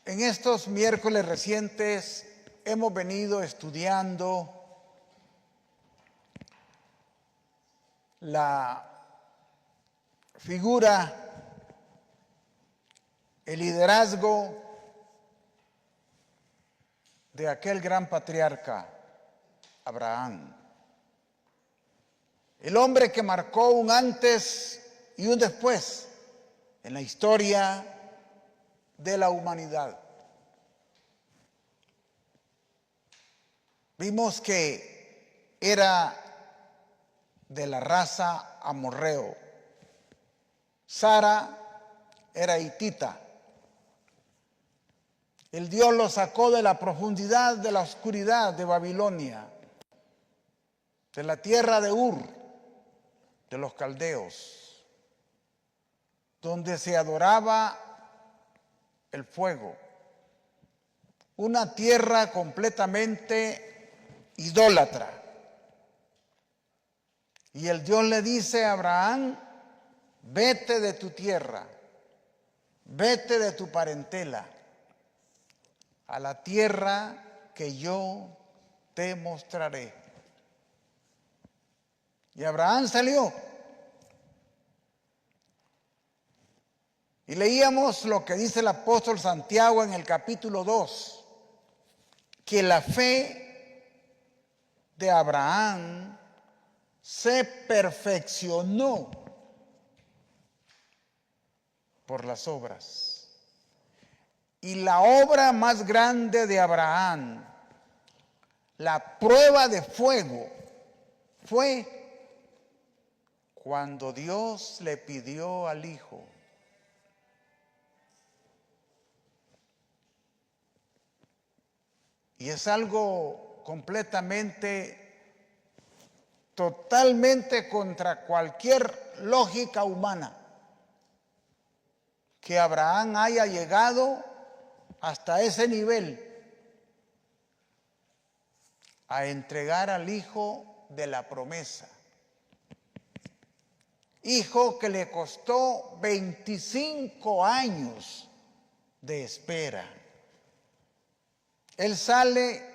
En estos miércoles recientes hemos venido estudiando la figura, el liderazgo de aquel gran patriarca, Abraham. El hombre que marcó un antes y un después en la historia de la humanidad. Vimos que era de la raza amorreo. Sara era hitita. El Dios lo sacó de la profundidad, de la oscuridad de Babilonia, de la tierra de Ur, de los caldeos, donde se adoraba el fuego, una tierra completamente idólatra. Y el Dios le dice a Abraham: vete de tu tierra, vete de tu parentela, a la tierra que yo te mostraré. Y Abraham salió. Y leíamos lo que dice el apóstol Santiago en el capítulo 2, que la fe de Abraham se perfeccionó por las obras. Y la obra más grande de Abraham, la prueba de fuego, fue cuando Dios le pidió al Hijo. Y es algo totalmente contra cualquier lógica humana, que Abraham haya llegado hasta ese nivel, a entregar al hijo de la promesa. Hijo que le costó 25 años de espera. Él sale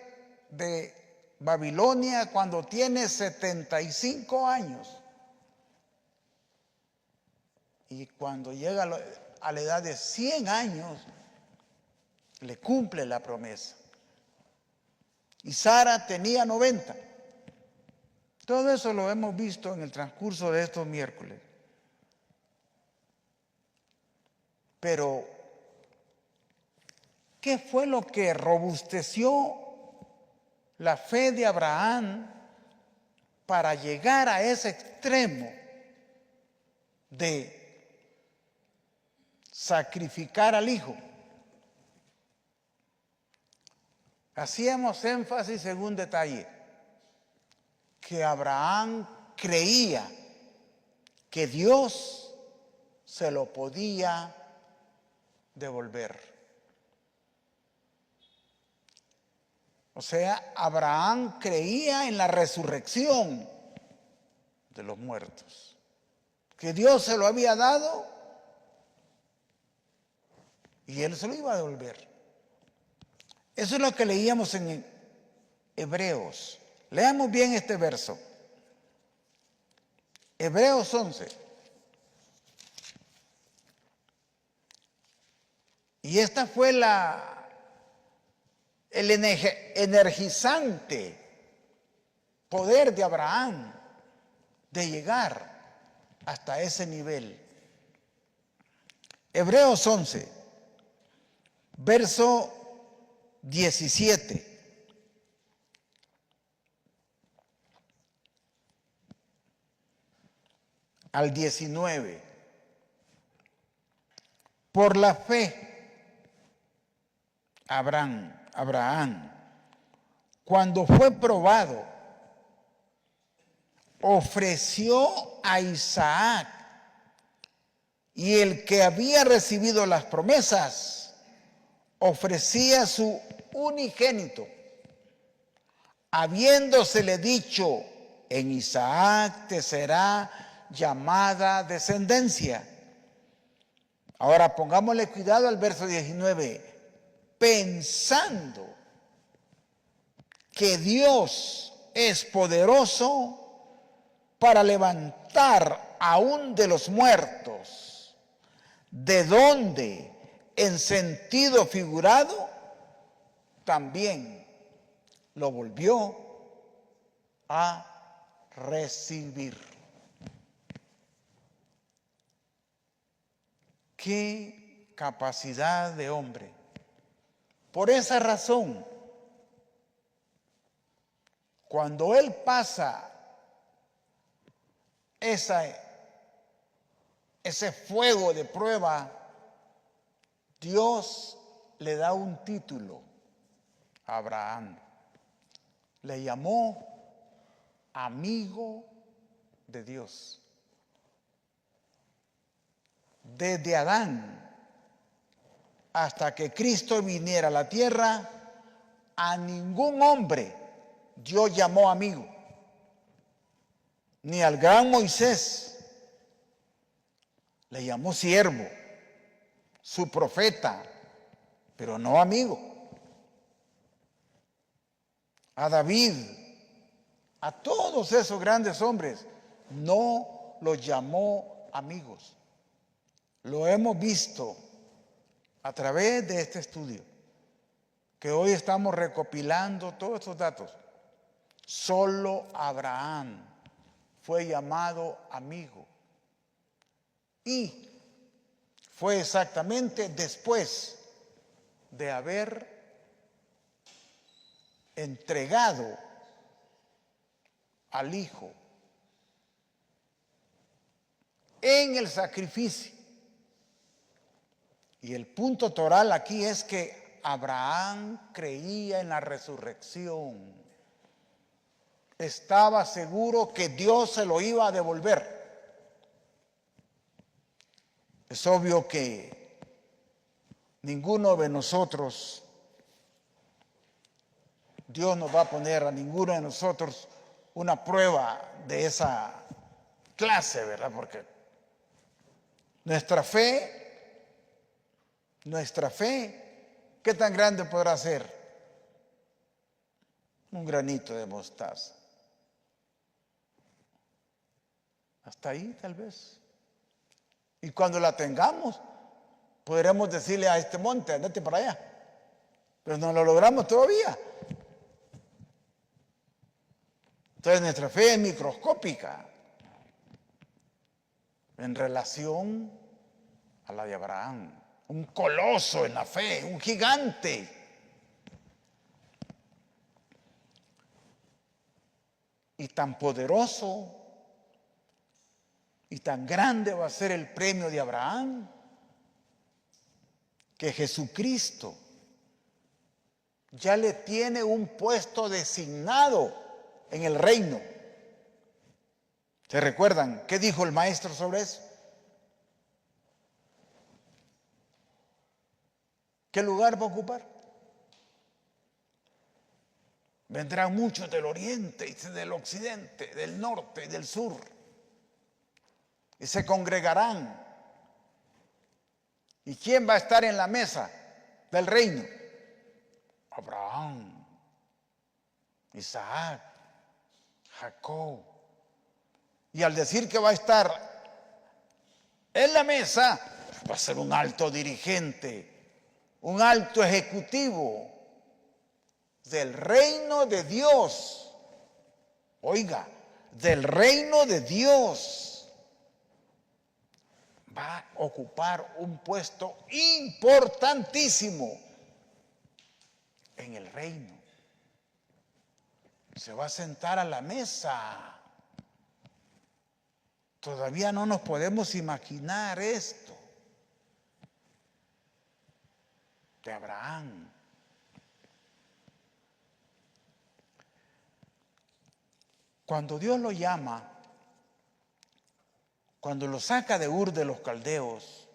de Babilonia cuando tiene 75 años. Y cuando llega a la edad de 100 años, le cumple la promesa. Y Sara tenía 90. Todo eso lo hemos visto en el transcurso de estos miércoles. Pero, ¿qué fue lo que robusteció la fe de Abraham para llegar a ese extremo de sacrificar al hijo? Hacíamos énfasis en un detalle, que Abraham creía que Dios se lo podía devolver. O sea, Abraham creía en la resurrección de los muertos, que Dios se lo había dado y él se lo iba a devolver. Eso es lo que leíamos en Hebreos. Leamos bien este verso. Hebreos 11. Y esta fue el energizante poder de Abraham de llegar hasta ese nivel. Hebreos 11, verso 17. Al 19. Por la fe, Abraham, cuando fue probado, ofreció a Isaac, y el que había recibido las promesas ofrecía su unigénito, habiéndosele dicho: en Isaac te será llamada descendencia. Ahora pongámosle cuidado al verso 19. pensando que Dios es poderoso para levantar aún de los muertos, de donde, en sentido figurado, también lo volvió a recibir. ¡Qué capacidad de hombre! Por esa razón, cuando él pasa ese fuego de prueba, Dios le da un título a Abraham. Le llamó amigo de Dios. Desde Adán hasta que Cristo viniera a la tierra, a ningún hombre Dios llamó amigo, ni al gran Moisés. Le llamó siervo, su profeta, pero no amigo. A David, a todos esos grandes hombres, no los llamó amigos. Lo hemos visto a través de este estudio, que hoy estamos recopilando todos estos datos. Solo Abraham fue llamado amigo. Y fue exactamente después de haber entregado al Hijo en el sacrificio. Y el punto toral aquí es que Abraham creía en la resurrección. Estaba seguro que Dios se lo iba a devolver. Es obvio que ninguno de nosotros, Dios nos va a poner a ninguno de nosotros una prueba de esa clase, ¿verdad? Porque nuestra fe, ¿qué tan grande podrá ser? Un granito de mostaza. Hasta ahí tal vez. Y cuando la tengamos, podremos decirle a este monte, andate para allá. Pero no lo logramos todavía. Entonces nuestra fe es microscópica en relación a la de Abraham. Un coloso en la fe, un gigante. Y tan poderoso y tan grande va a ser el premio de Abraham, que Jesucristo ya le tiene un puesto designado en el reino. ¿Se recuerdan qué dijo el maestro sobre eso? ¿Qué lugar va a ocupar? Vendrán muchos del oriente y del occidente, del norte y del sur, y se congregarán. ¿Y quién va a estar en la mesa del reino? Abraham, Isaac, Jacob. Y al decir que va a estar en la mesa, va a ser un alto dirigente, un alto ejecutivo del reino de Dios. Oiga, del reino de Dios. Va a ocupar un puesto importantísimo en el reino. Se va a sentar a la mesa. Todavía no nos podemos imaginar esto de Abraham. Cuando Dios lo llama, cuando lo saca de Ur de los Caldeos,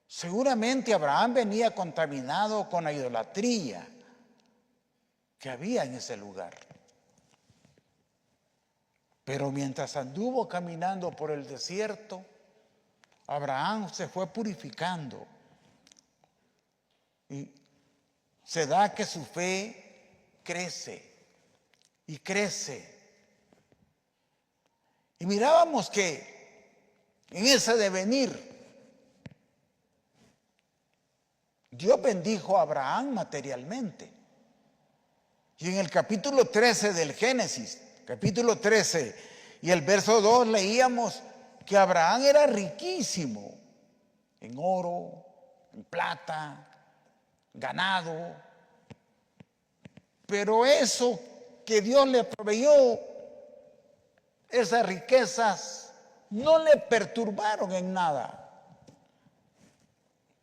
seguramente Abraham venía contaminado con la idolatría que había en ese lugar. Pero mientras anduvo caminando por el desierto, Abraham se fue purificando. Y se da que su fe crece y crece. Y mirábamos que en ese devenir Dios bendijo a Abraham materialmente. Y en el capítulo 13 del Génesis, capítulo 13 y el verso 2, leíamos que Abraham era riquísimo en oro, en plata, ganado. Pero eso que Dios le proveyó, esas riquezas, no le perturbaron en nada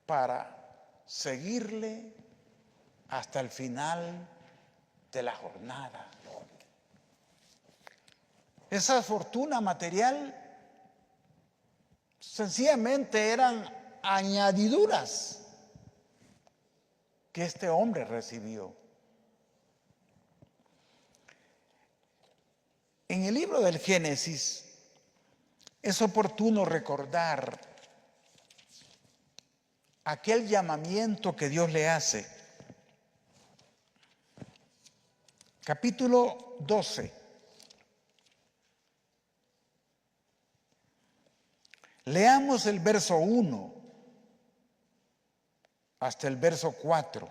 para seguirle hasta el final de la jornada. Esa fortuna material sencillamente eran añadiduras que este hombre recibió. En el libro del Génesis es oportuno recordar aquel llamamiento que Dios le hace. Capítulo 12. Leamos el verso 1 hasta el verso 4.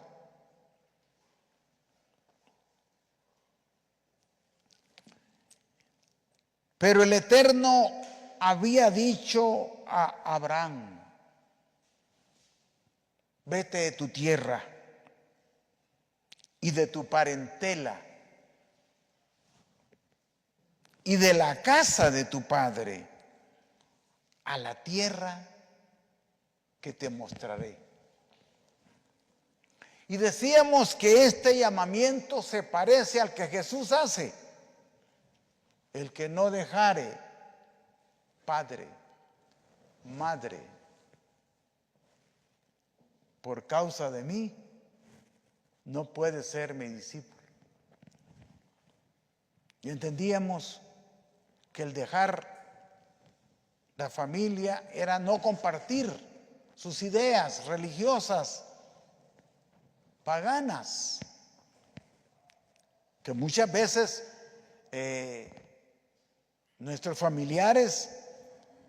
Pero el Eterno había dicho a Abraham: vete de tu tierra y de tu parentela y de la casa de tu padre a la tierra que te mostraré. Y decíamos que este llamamiento se parece al que Jesús hace: el que no dejare padre, madre, por causa de mí, no puede ser mi discípulo. Y entendíamos que el dejar la familia era no compartir sus ideas religiosas paganas, que muchas veces nuestros familiares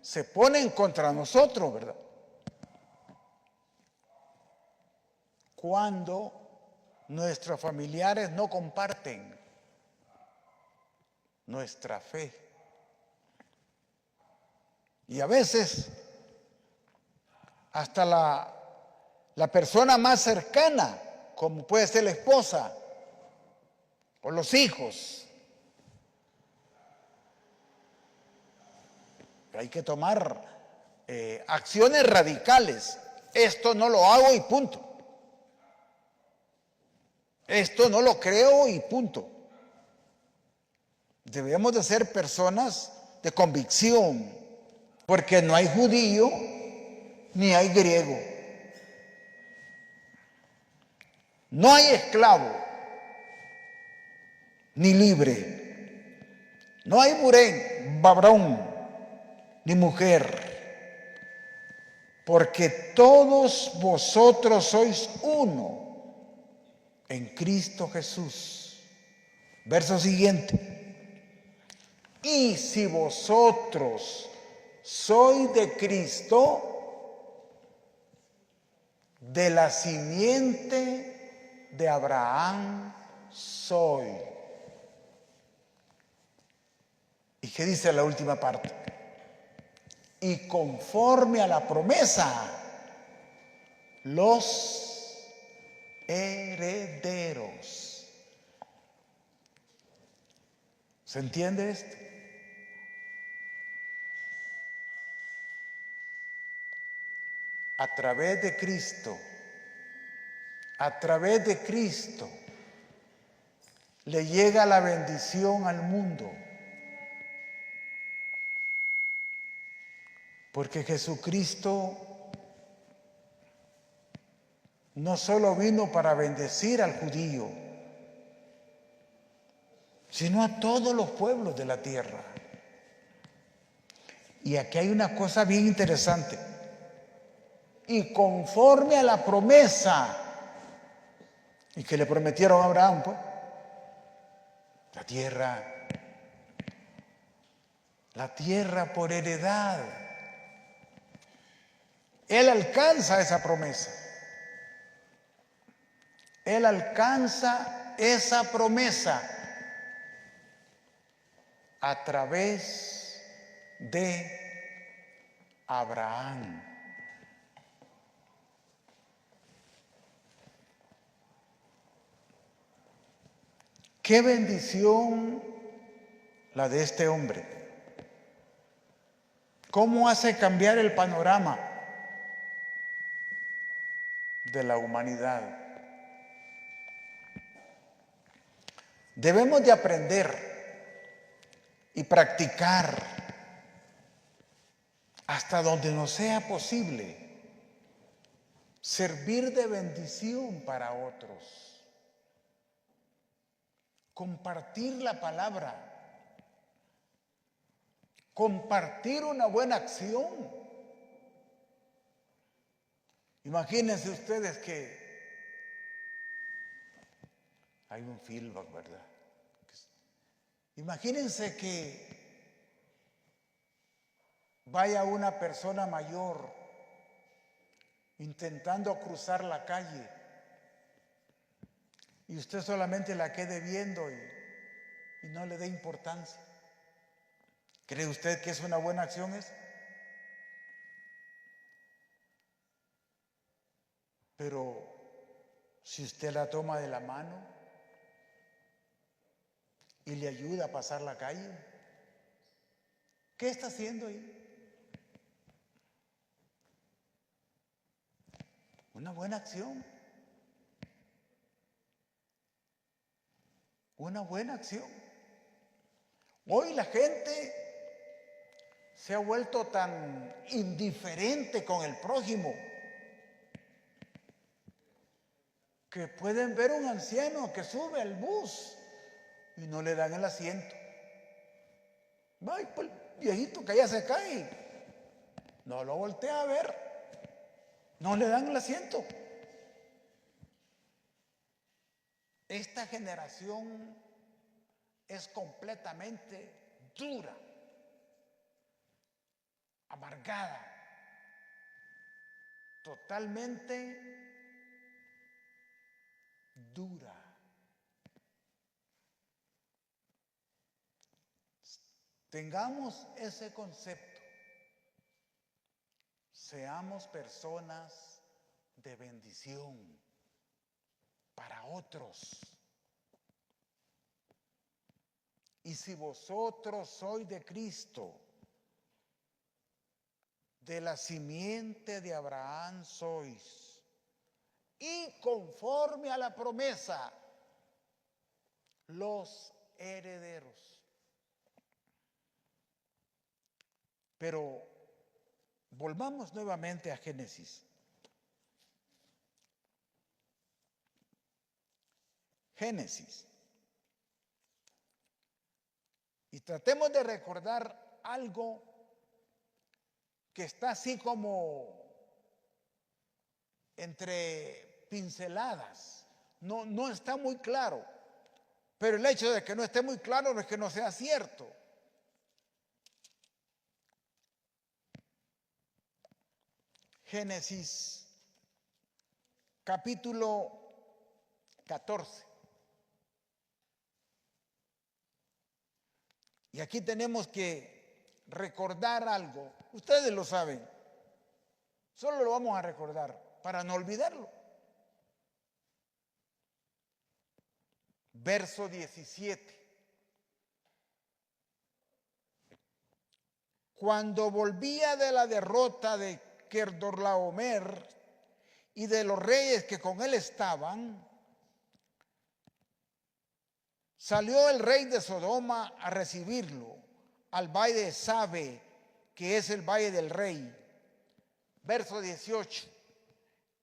se ponen contra nosotros, ¿verdad? Cuando nuestros familiares no comparten nuestra fe. Y a veces hasta la persona más cercana, como puede ser la esposa o los hijos, hay que tomar acciones radicales. Esto no lo hago y punto. Esto no lo creo y punto. Debemos de ser personas de convicción, porque no hay judío ni hay griego. No hay esclavo ni libre. No hay burén, varón ni mujer, porque todos vosotros sois uno en Cristo Jesús. Verso siguiente. Y si vosotros sois de Cristo, de la simiente de Abraham soy. ¿Y qué dice la última parte? Y conforme a la promesa, los herederos. ¿Se entiende esto? A través de Cristo, le llega la bendición al mundo. Porque Jesucristo no solo vino para bendecir al judío, sino a todos los pueblos de la tierra. Y aquí hay una cosa bien interesante. Y conforme a la promesa, ¿Y que le prometieron a Abraham? Pues la tierra por heredad. Él alcanza esa promesa. Él alcanza esa promesa a través de Abraham. Qué bendición la de este hombre. ¿Cómo hace cambiar el panorama de la humanidad? Debemos de aprender y practicar hasta donde nos sea posible servir de bendición para otros, compartir la palabra, compartir una buena acción. Imagínense ustedes que hay un feedback, ¿verdad? Imagínense que vaya una persona mayor intentando cruzar la calle y usted solamente la quede viendo y no le dé importancia. ¿Cree usted que es una buena acción esa? Pero si usted la toma de la mano y le ayuda a pasar la calle, ¿qué está haciendo ahí? Una buena acción. Una buena acción. Hoy la gente se ha vuelto tan indiferente con el prójimo que pueden ver un anciano que sube al bus y no le dan el asiento. Ay, pues el viejito que ya se cae, no lo voltea a ver, no le dan el asiento. Esta generación es completamente dura, amargada, totalmente dura. Tengamos ese concepto. Seamos personas de bendición para otros. Y si vosotros sois de Cristo, de la simiente de Abraham sois, y conforme a la promesa, los herederos. Pero volvamos nuevamente a Génesis. Génesis. Y tratemos de recordar algo que está así como entre pinceladas. No está muy claro. Pero el hecho de que no esté muy claro no es que no sea cierto. Génesis capítulo 14. Y aquí tenemos que recordar algo. Ustedes lo saben. Solo lo vamos a recordar para no olvidarlo. Verso 17. Cuando volvía de la derrota de Kedorlaomer y de los reyes que con él estaban, salió el rey de Sodoma a recibirlo al valle de Sabe, que es el valle del rey. Verso 18.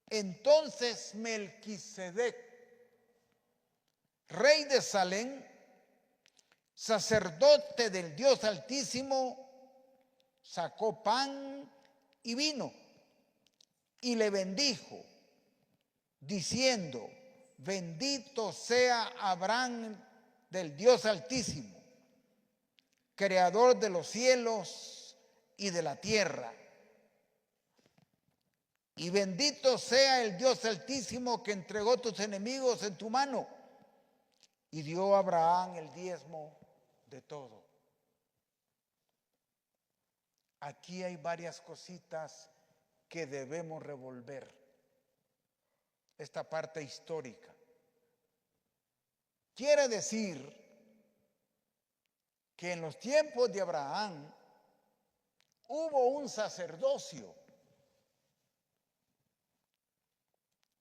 Entonces Melquisedec, rey de Salem, sacerdote del Dios Altísimo, sacó pan y vino y le bendijo, diciendo: bendito sea Abraham del Dios Altísimo, creador de los cielos y de la tierra. Y bendito sea el Dios Altísimo que entregó tus enemigos en tu mano y dio a Abraham el diezmo de todo. Aquí hay varias cositas que debemos revolver. Esta parte histórica. Quiere decir que en los tiempos de Abraham hubo un sacerdocio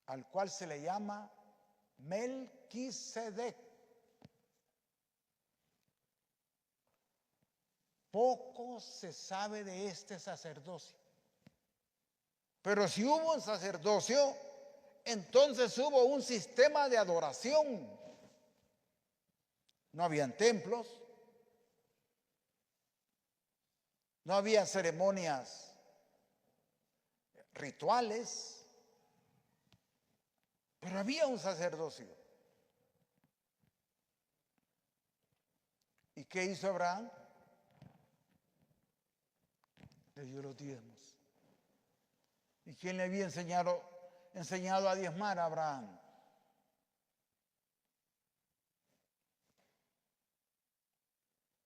al cual se le llama Melquisedec. Poco se sabe de este sacerdocio. Pero si hubo un sacerdocio, entonces hubo un sistema de adoración. No habían templos, no había ceremonias rituales, pero había un sacerdocio. ¿Y qué hizo Abraham? Le dio los diezmos. ¿Y quién le había enseñado a diezmar a Abraham?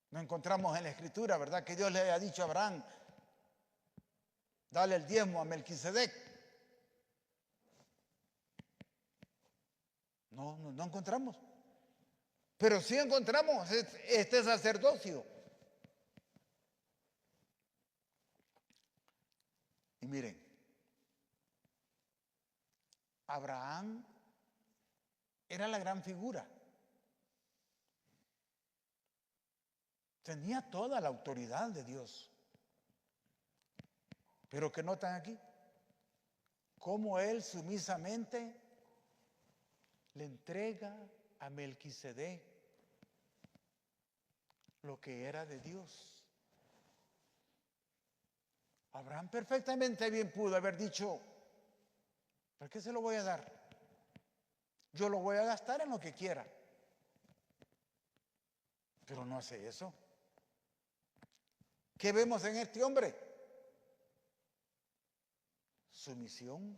No encontramos en la Escritura, ¿verdad? Que Dios le haya dicho a Abraham, dale el diezmo a Melquisedec. No encontramos. Pero sí encontramos este sacerdocio. Y miren, Abraham era la gran figura. Tenía toda la autoridad de Dios. Pero ¿qué notan aquí? Cómo él sumisamente le entrega a Melquisedec lo que era de Dios. Abraham perfectamente bien pudo haber dicho, ¿por qué se lo voy a dar? Yo lo voy a gastar en lo que quiera. Pero no hace eso. ¿Qué vemos en este hombre? Sumisión,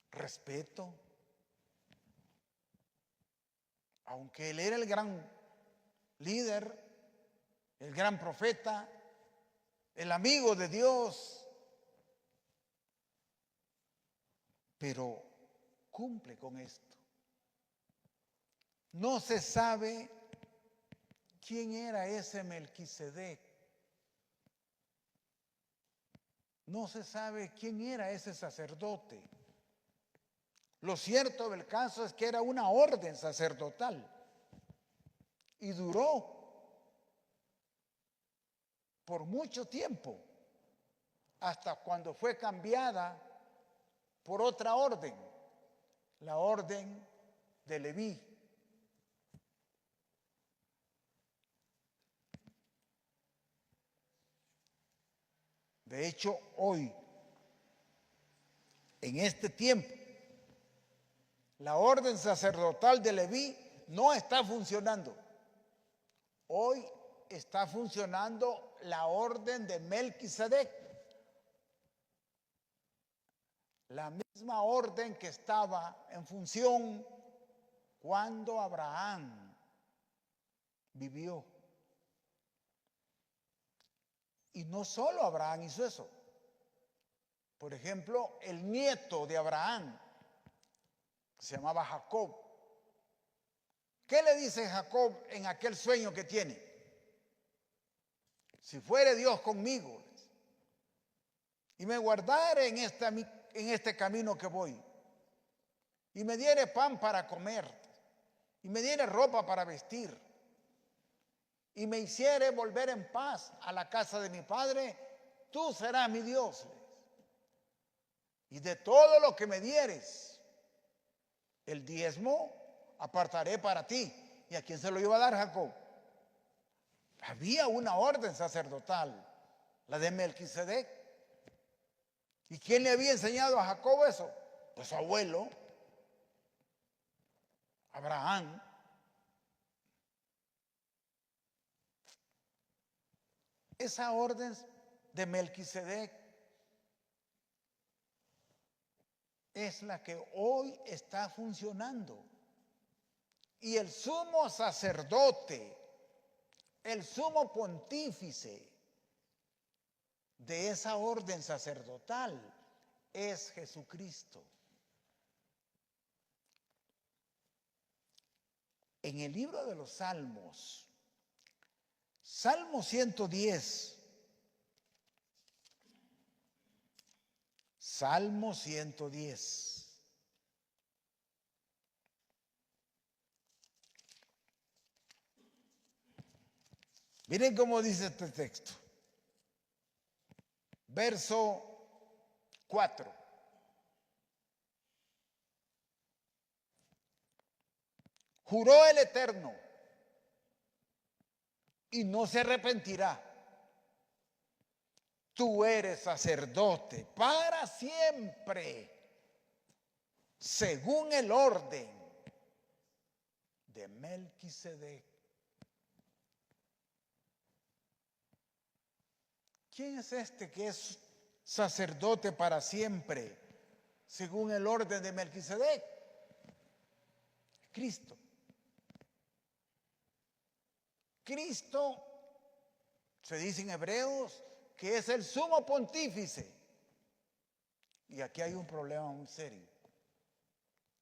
respeto. Aunque él era el gran líder, el gran profeta, el amigo de Dios, pero cumple con esto. No se sabe quién era ese Melquisedec. No se sabe quién era ese sacerdote. Lo cierto del caso es que era una orden sacerdotal y duró por mucho tiempo, hasta cuando fue cambiada por otra orden, la orden de Leví. De hecho, hoy, en este tiempo, la orden sacerdotal de Leví no está funcionando. Hoy está funcionando la orden de Melquisedec, la misma orden que estaba en función cuando Abraham vivió. Y no solo Abraham hizo eso. Por ejemplo, el nieto de Abraham, que se llamaba Jacob. ¿Qué le dice Jacob en aquel sueño que tiene? Si fuere Dios conmigo y me guardare en este camino que voy, y me diere pan para comer, y me diere ropa para vestir, y me hiciere volver en paz a la casa de mi padre, tú serás mi Dios. Y de todo lo que me dieres, el diezmo apartaré para ti. ¿Y a quién se lo iba a dar Jacob? Había una orden sacerdotal, la de Melquisedec. ¿Y quién le había enseñado a Jacob eso? Pues su abuelo. Abraham, esa orden de Melquisedec es la que hoy está funcionando. Y el sumo sacerdote, el sumo pontífice de esa orden sacerdotal es Jesucristo. En el libro de los Salmos, Salmo 110, Salmo 110. Miren cómo dice este texto. Verso 4. Juró el Eterno y no se arrepentirá. Tú eres sacerdote para siempre, según el orden de Melquisedec. ¿Quién es este que es sacerdote para siempre, según el orden de Melquisedec? Cristo. Cristo, se dice en Hebreos, que es el sumo pontífice. Y aquí hay un problema muy serio.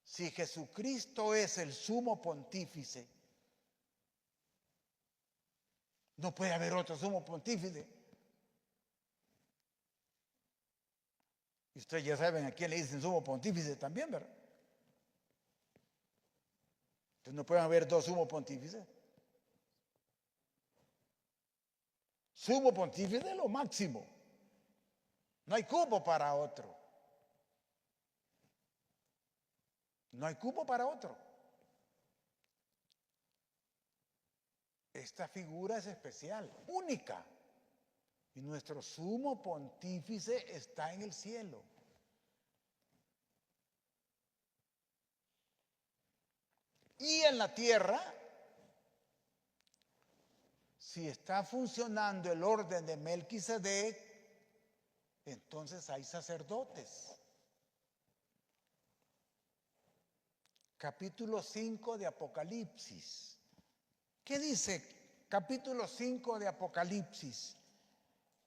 Si Jesucristo es el sumo pontífice, no puede haber otro sumo pontífice. Y ustedes ya saben a quién le dicen sumo pontífice también, ¿verdad? Entonces no pueden haber dos sumos pontífices. Sumo pontífice es lo máximo. No hay cupo para otro. No hay cupo para otro. Esta figura es especial, única. Y nuestro sumo pontífice está en el cielo. Y en la tierra, si está funcionando el orden de Melquisedec, entonces hay sacerdotes. Capítulo 5 de Apocalipsis. ¿Qué dice capítulo 5 de Apocalipsis?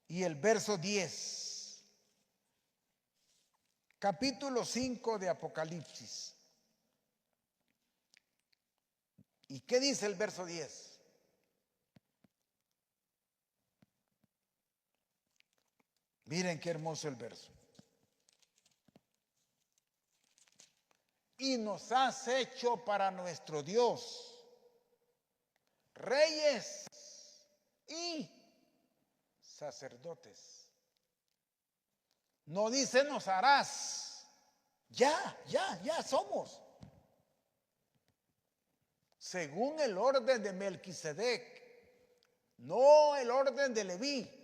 Y el verso 10. Capítulo 5 de Apocalipsis. ¿Y qué dice el verso 10? Miren qué hermoso el verso. Y nos has hecho para nuestro Dios reyes y sacerdotes. No dice nos harás. Ya somos. Según el orden de Melquisedec, no el orden de Leví.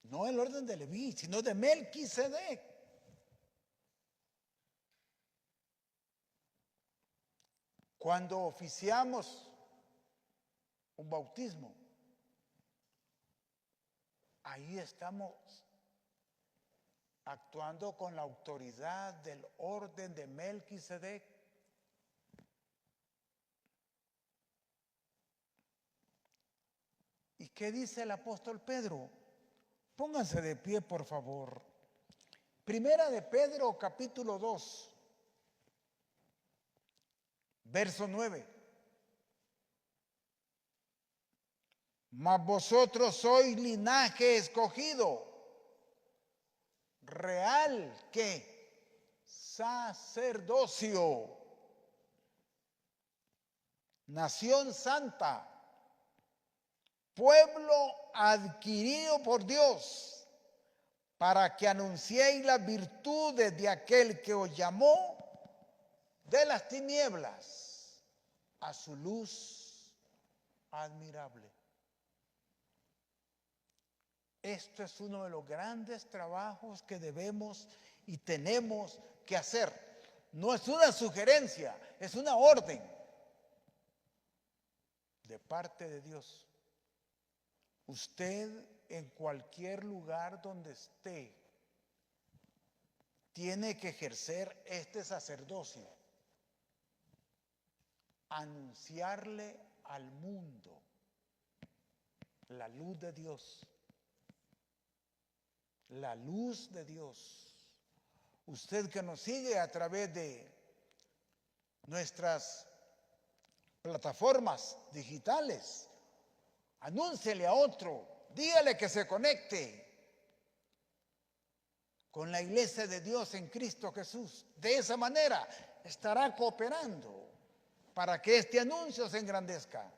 No el orden de Leví, sino de Melquisedec. Cuando oficiamos un bautismo, ahí estamos actuando con la autoridad del orden de Melquisedec. ¿Y qué dice el apóstol Pedro? Pónganse de pie, por favor. Primera de Pedro, capítulo 2, verso 9. Mas vosotros sois linaje escogido, real, ¿qué? Sacerdocio, nación santa, pueblo adquirido por Dios, para que anunciéis las virtudes de aquel que os llamó de las tinieblas a su luz admirable. Esto es uno de los grandes trabajos que debemos y tenemos que hacer. No es una sugerencia, es una orden de parte de Dios. Usted en cualquier lugar donde esté tiene que ejercer este sacerdocio, anunciarle al mundo la luz de Dios, la luz de Dios. Usted que nos sigue a través de nuestras plataformas digitales, anúnciele a otro, dígale que se conecte con la iglesia de Dios en Cristo Jesús. De esa manera estará cooperando para que este anuncio se engrandezca.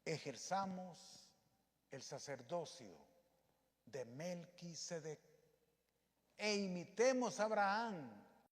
Ejerzamos el sacerdocio de Melquisedec e imitemos a Abraham,